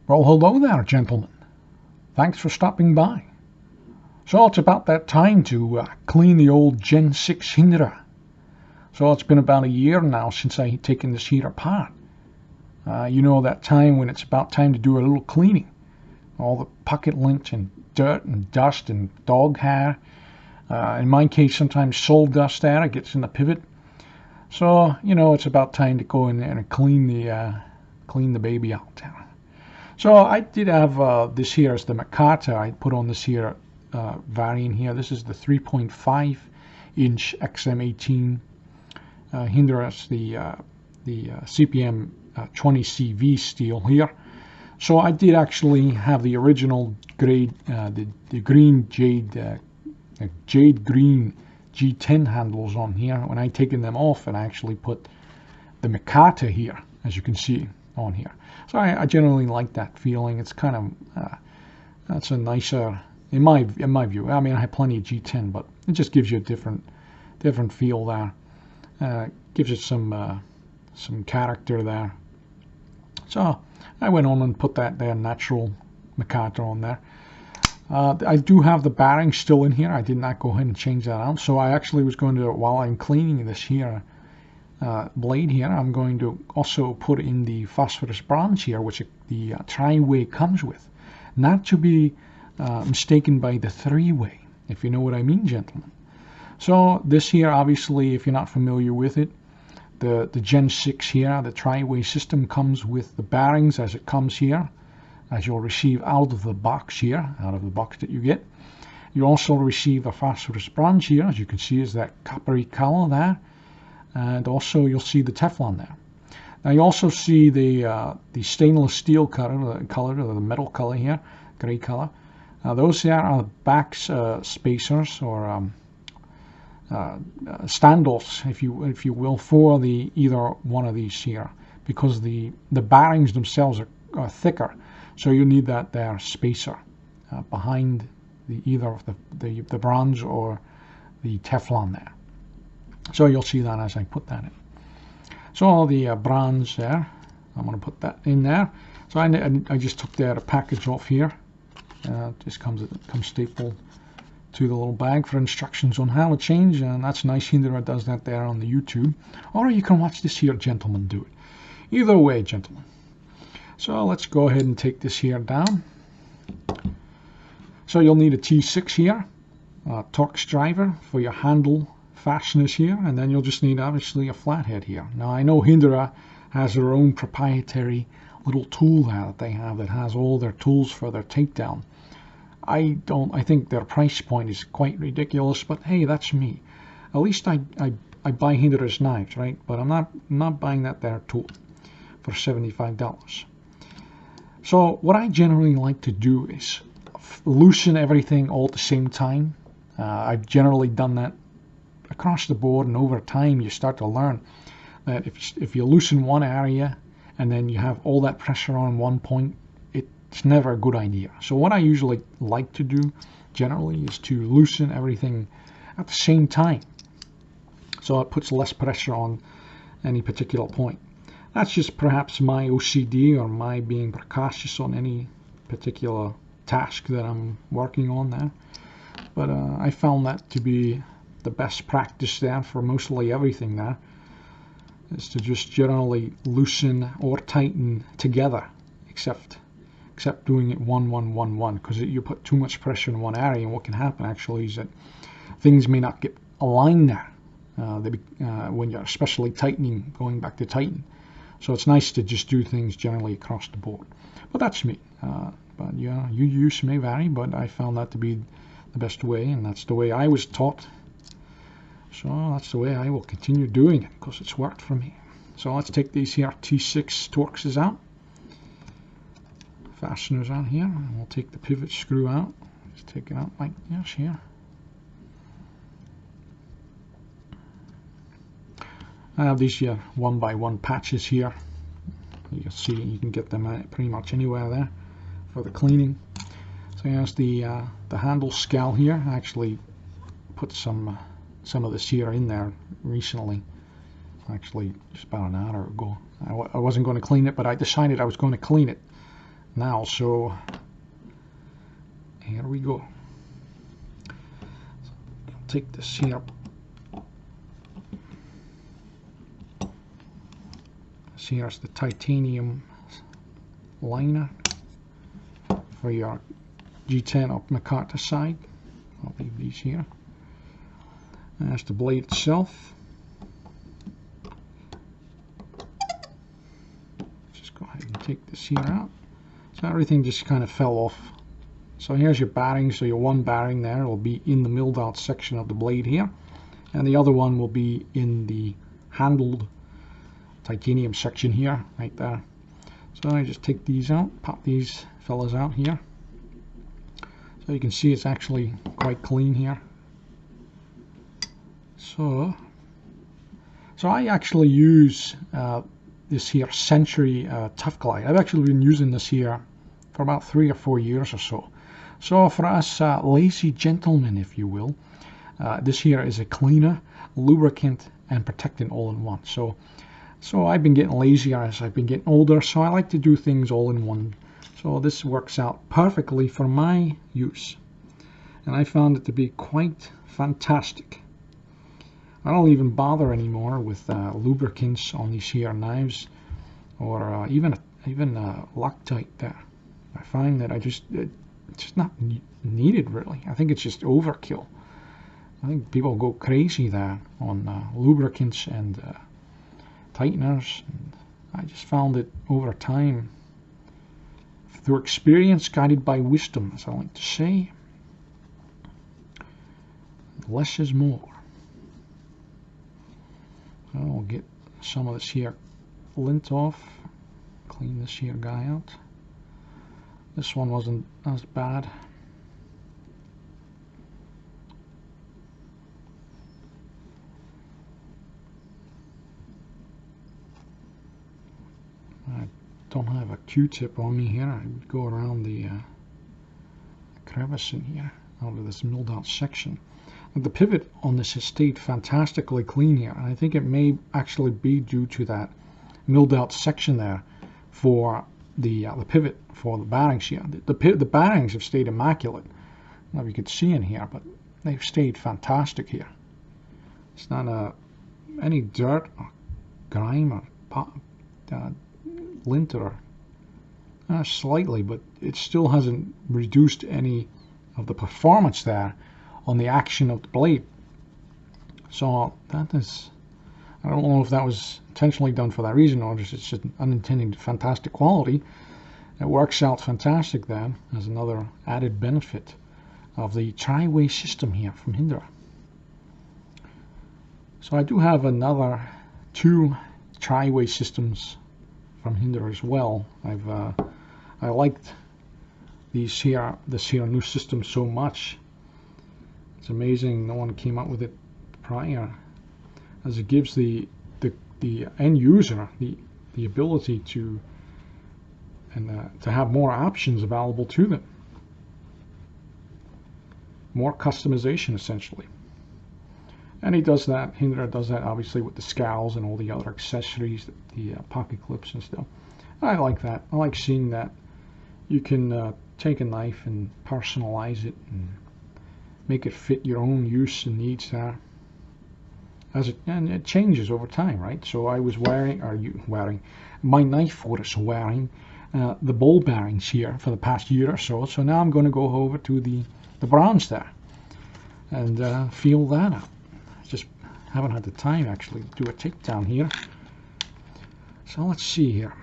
Well, hello there, gentlemen. Thanks for stopping by. So it's about that time to clean the old Gen 6 Hinderer. So it's been about a year now since I taken this here apart. You know that time when it's about time to do a little cleaning. All the pocket lint and dirt and dust and dog hair. In my case, sometimes sawdust there. It gets in the pivot. So, you know, it's about time to go in there and clean the baby out there. So I did have this here as the Makata. I put on this here variant here. This is the 3.5 inch XM-18 Hinderer. It's the CPM 20 CV steel here. So I did actually have the original grade, the green jade green G10 handles on here. When I taken them off, and I actually put the Makata here, as you can see on here. So I generally like that feeling. It's kind of that's a nicer, in my view. I mean, I have plenty of G10, but it just gives you a different feel there. Gives it some character there. So I went on and put that there natural Makata on there. I do have the bearing still in here. I did not go ahead and change that out. So I actually was going to, while I'm cleaning this here blade here, I'm going to also put in the phosphorus bronze here, which the tri-way comes with. Not to be mistaken by the three-way, if you know what I mean, gentlemen. So this here, obviously, if you're not familiar with it, the Gen 6 here, the tri-way system comes with the bearings as it comes here, as you'll receive out of the box here, out of the box that you get. You also receive a phosphorus bronze here, as you can see, is that coppery color there, and also you'll see the Teflon there. Now you also see the stainless steel color, or the metal color here, gray color. Those here are back spacers or standoffs, if you will, for the either one of these here, because the bearings themselves are thicker. So you need that there spacer behind either of the bronze or the Teflon there. So you'll see that as I put that in. So all the bronze there, I'm going to put that in there. So I just took the package off here. Just comes stapled to the little bag for instructions on how to change, and that's nice. Hinderer does that there on the YouTube, or you can watch this here gentleman do it. Either way, gentlemen. So let's go ahead and take this here down. So you'll need a T6 here, a Torx driver for your handle fasteners here, and then you'll just need obviously a flathead here. Now I know Hinderer has their own proprietary little tool there that they have that has all their tools for their takedown. I think their price point is quite ridiculous, but hey, that's me. At least I buy Hinderer's knives, right? But I'm not buying that there tool for $75. So what I generally like to do is loosen everything all at the same time. I've generally done that across the board, and over time you start to learn that if you loosen one area and then you have all that pressure on one point, it's never a good idea. So what I usually like to do generally is to loosen everything at the same time, so it puts less pressure on any particular point. That's just perhaps my OCD or my being precautious on any particular task that I'm working on there. But I found that to be the best practice there for mostly everything there, is to just generally loosen or tighten together, except doing it one, because you put too much pressure in one area, and what can happen actually is that things may not get aligned there when you're especially tightening, going back to tighten. So it's nice to just do things generally across the board. But that's me. But yeah, your use may vary, but I found that to be the best way, and that's the way I was taught. So that's the way I will continue doing it, because it's worked for me. So let's take these here T6 Torxes out. Fasteners out here, and we'll take the pivot screw out. Just take it out like this here. I have these here 1x1 patches here. You can see you can get them pretty much anywhere there for the cleaning. So here's the handle scowl here. I actually put some of this here in there recently, actually just about an hour ago. I wasn't going to clean it, but I decided I was going to clean it. now, so here we go. So I'll take this here. Here's the titanium liner for your G10 up McCarthy side. I'll leave these here. And that's the blade itself. Just go ahead and take this here out. So everything just kind of fell off. So here's your bearing. So your one bearing there will be in the milled out section of the blade here, and the other one will be in the handled titanium section here, right there. So I just take these out, pop these fellas out here. So you can see it's actually quite clean here. So I actually use this here Century Tough Glide. I've actually been using this here for about 3 or 4 years or so. So for us lazy gentlemen, if you will, this here is a cleaner, lubricant, and protectant all in one. So I've been getting lazier as I've been getting older, so I like to do things all in one. So this works out perfectly for my use, and I found it to be quite fantastic. I don't even bother anymore with lubricants on these here knives, or even Loctite there. I find that it's just not needed really. I think it's just overkill. I think people go crazy there on lubricants and tighteners, and I just found it over time, through experience guided by wisdom, as I like to say, less is more. So I'll get some of this here lint off, clean this here guy out. This one wasn't as bad. I don't have a Q-tip on me here. I would go around the crevice in here out of this milled out section. And the pivot on this has stayed fantastically clean here, and I think it may actually be due to that milled out section there for the pivot for the bearings here. The bearings have stayed immaculate. I don't know if you could see in here, but they've stayed fantastic here. It's not any dirt or grime or lint or slightly, but it still hasn't reduced any of the performance there on the action of the blade. So that is, I don't know if that was intentionally done for that reason or just it's just unintended fantastic quality. It works out fantastic then as another added benefit of the tri-way system here from Hinderer. So I do have another 2 tri-way systems from Hinderer as well. I liked this here new system so much. It's amazing no one came up with it prior, as it gives the end user the ability to have more options available to them, more customization essentially. And he does that, Hinderer does that obviously with the scowls and all the other accessories, the pocket clips and stuff. I like that. I like seeing that you can take a knife and personalize it and make it fit your own use and needs there. And it changes over time, right? So I was wearing, my knife was wearing the ball bearings here for the past year or so. So now I'm going to go over to the bronze there and feel that out. Just haven't had the time actually to do a takedown here. So let's see here.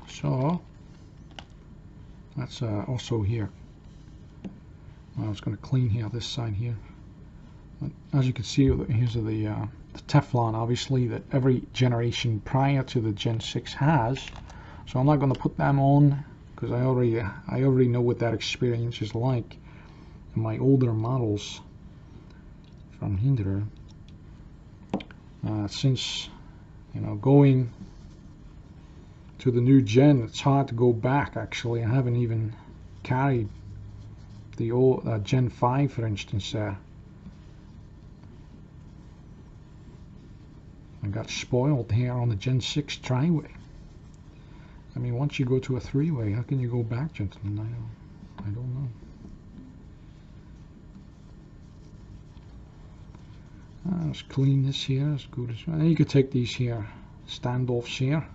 So that's also here. I was going to clean here this side here. As you can see, here's the Teflon, obviously, that every generation prior to the Gen 6 has. So I'm not going to put them on because I already know what that experience is like in my older models from Hinderer. Since going to the new gen, it's hard to go back. Actually, I haven't even carried the old Gen 5, for instance. There, I got spoiled here on the Gen 6 tri-way, I mean, once you go to a three-way, how can you go back, gentlemen? I don't know. Let's clean this here as good as well. And you could take these here standoffs here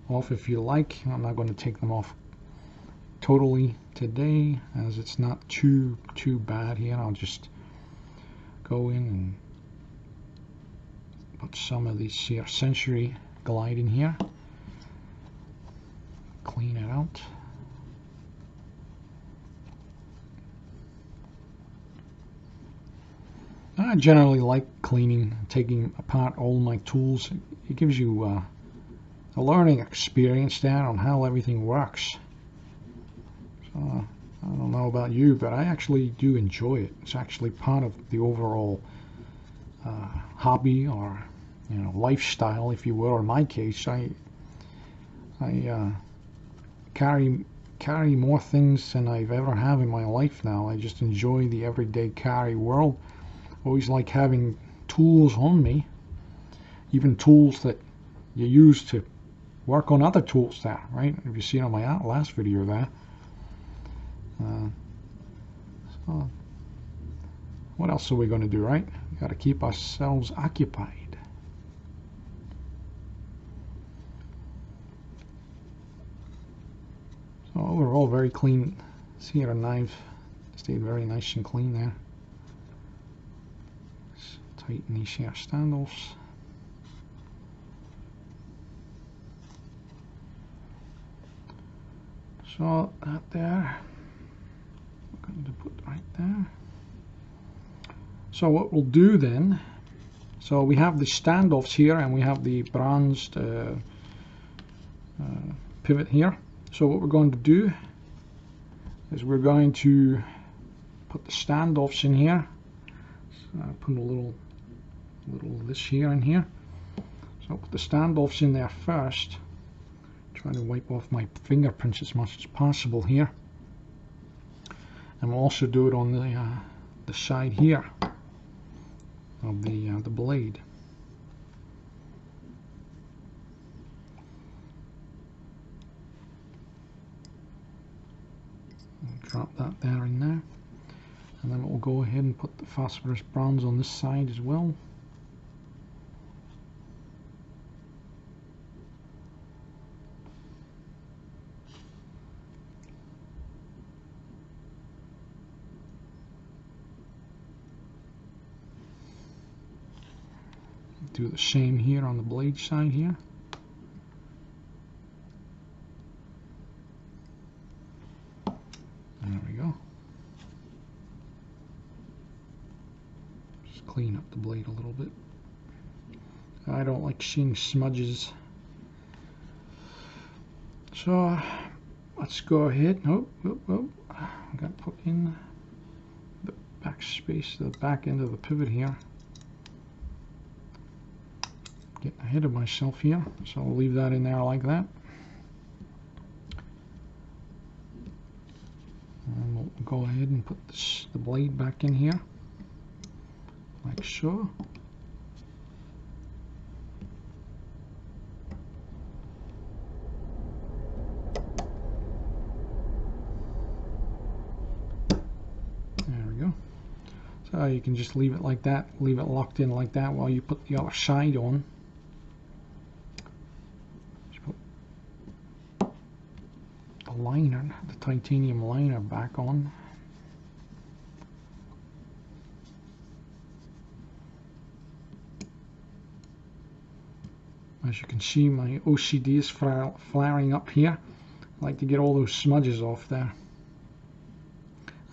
off if you like. I'm not going to take them off totally today, as it's not too bad here. I'll just go in and put some of these here Century Glide in here, clean it out. I generally like cleaning, taking apart all my tools. It gives you a learning experience there on how everything works. So I don't know about you, but I actually do enjoy it. It's actually part of the overall hobby, or lifestyle, if you will. Or in my case, I carry more things than I've ever have in my life now. I just enjoy the everyday carry world. Always like having tools on me, even tools that you use to work on other tools there, right? If you see on my last video there. So what else are we going to do, right? We got to keep ourselves occupied. So overall, very clean. See, our knife stayed very nice and clean there. Let's tighten these here standoffs. So that there, we're going to put right there. So what we'll do then, so we have the standoffs here and we have the bronzed pivot here. So what we're going to do is we're going to put the standoffs in here. So I'll put a little of this here in here. So I'll put the standoffs in there first. Trying to wipe off my fingerprints as much as possible here. And we'll also do it on the side here of the blade. Drop that there in there, and then we'll go ahead and put the phosphorus bronze on this side as well. Do the same here on the blade side here. There we go. Just clean up the blade a little bit. I don't like seeing smudges. So let's go ahead. Oh, I got to put in the back space, the back end of the pivot here. Getting ahead of myself here, so I'll leave that in there like that. And we'll go ahead and put the blade back in here, like so. There we go. So you can just leave it like that, leave it locked in like that while you put the other side on. Liner, the titanium liner back on. As you can see, my OCD is flaring up here. I like to get all those smudges off there.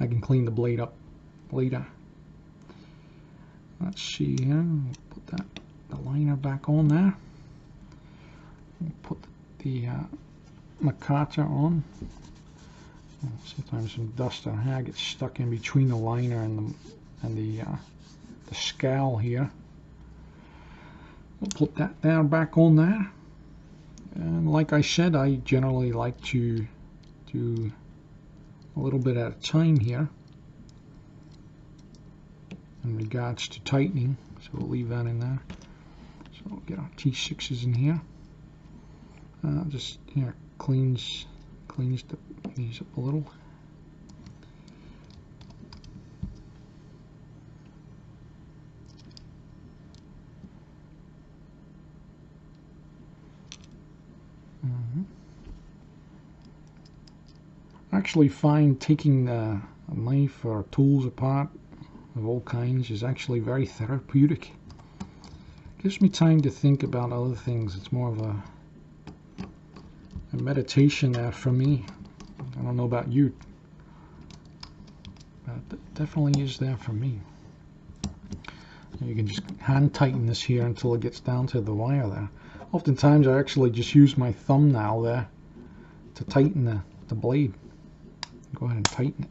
I can clean the blade up later. Let's see here. We'll put the liner back on there. We'll put the McCarter on. Sometimes some dust or hair gets stuck in between the liner and the scowl here. We'll put that down back on there. And like I said, I generally like to do a little bit at a time here in regards to tightening. So we'll leave that in there. So we'll get our T6s in here. Just here cleans these up a little. I actually find taking a knife or tools apart of all kinds is actually very therapeutic. Gives me time to think about other things. It's more of a meditation there for me. I don't know about you, but it definitely is there for me. You can just hand tighten this here until it gets down to the wire there. Oftentimes I actually just use my thumbnail there to tighten the blade. Go ahead and tighten it.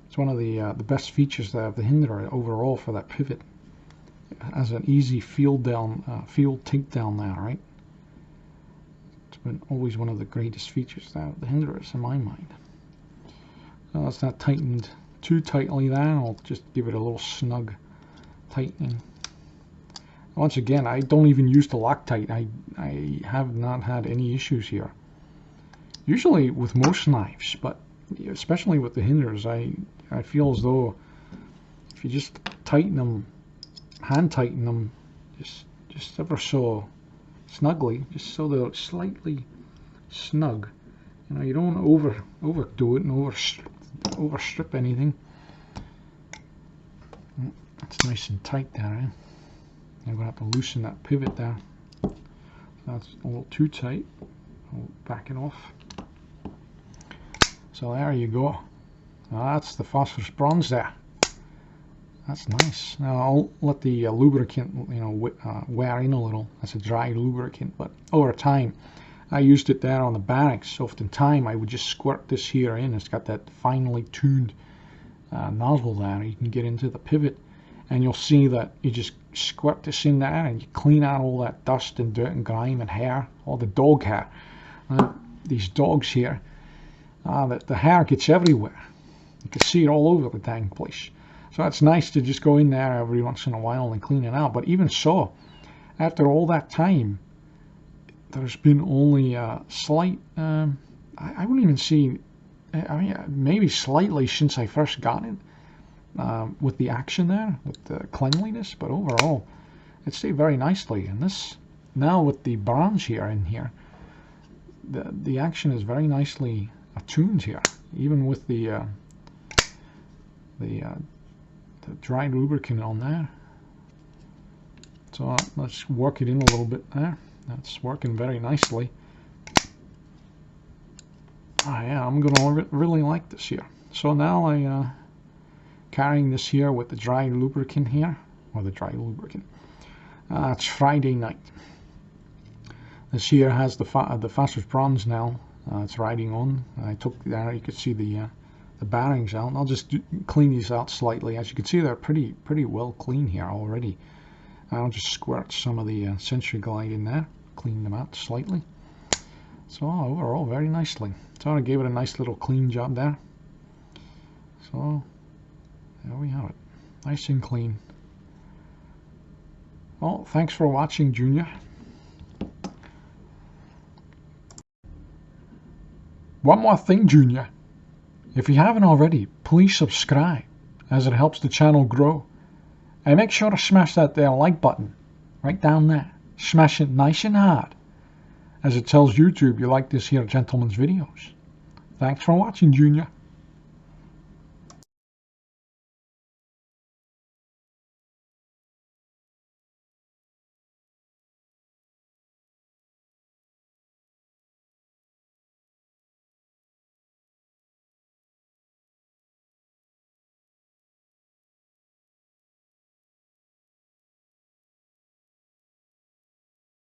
It's one of the best features there of the Hinderer overall for that pivot. It has an easy field takedown there, right? It's been always one of the greatest features there of the Hinderers in my mind. Well, it's not tightened too tightly there. I'll just give it a little snug tightening. Once again, I don't even use the Loctite. I have not had any issues here. Usually with most knives, but especially with the Hinderers, I feel as though if you just tighten them, hand tighten them, just ever so snugly, just so they're slightly snug. You know, you don't overdo it and overstrip anything. That's nice and tight there, eh? I'm going to have to loosen that pivot there. That's a little too tight. I'll back it off. So there you go. Now that's the phosphorus bronze there. That's nice. Now I'll let the lubricant, you know, wear in a little. That's a dry lubricant, but over time I used it there on the barracks. So oftentimes I would just squirt this here in. It's got that finely tuned nozzle there. You can get into the pivot, and you'll see that you just squirt this in there and you clean out all that dust and dirt and grime and hair, all the dog hair. These dogs here, the hair gets everywhere. You can see it all over the dang place. So it's nice to just go in there every once in a while and clean it out. But even so, after all that time, there's been only a slight, I wouldn't even see, I mean, maybe slightly since I first got it. With the action there, with the cleanliness, but overall it stayed very nicely. And this, now with the bronze here in here, the action is very nicely attuned here, even with the dry lubricant on there. So let's work it in a little bit there. That's working very nicely. Yeah, I'm gonna really like this here. So now carrying this here with the dry lubricant here, or the dry lubricant. It's Friday night. This here has the phosphorus bronze now. It's riding on. I took there. You could see the bearings out. And I'll just clean these out slightly. As you can see, they're pretty well clean here already. I'll just squirt some of the Century Glide in there, clean them out slightly. So overall, very nicely. So I gave it a nice little clean job there. So there we have it, nice and clean. Well, thanks for watching, Junior. One more thing, Junior. If you haven't already, please subscribe, as it helps the channel grow. And make sure to smash that there like button, right down there. Smash it nice and hard, as it tells YouTube you like this here gentleman's videos. Thanks for watching, Junior.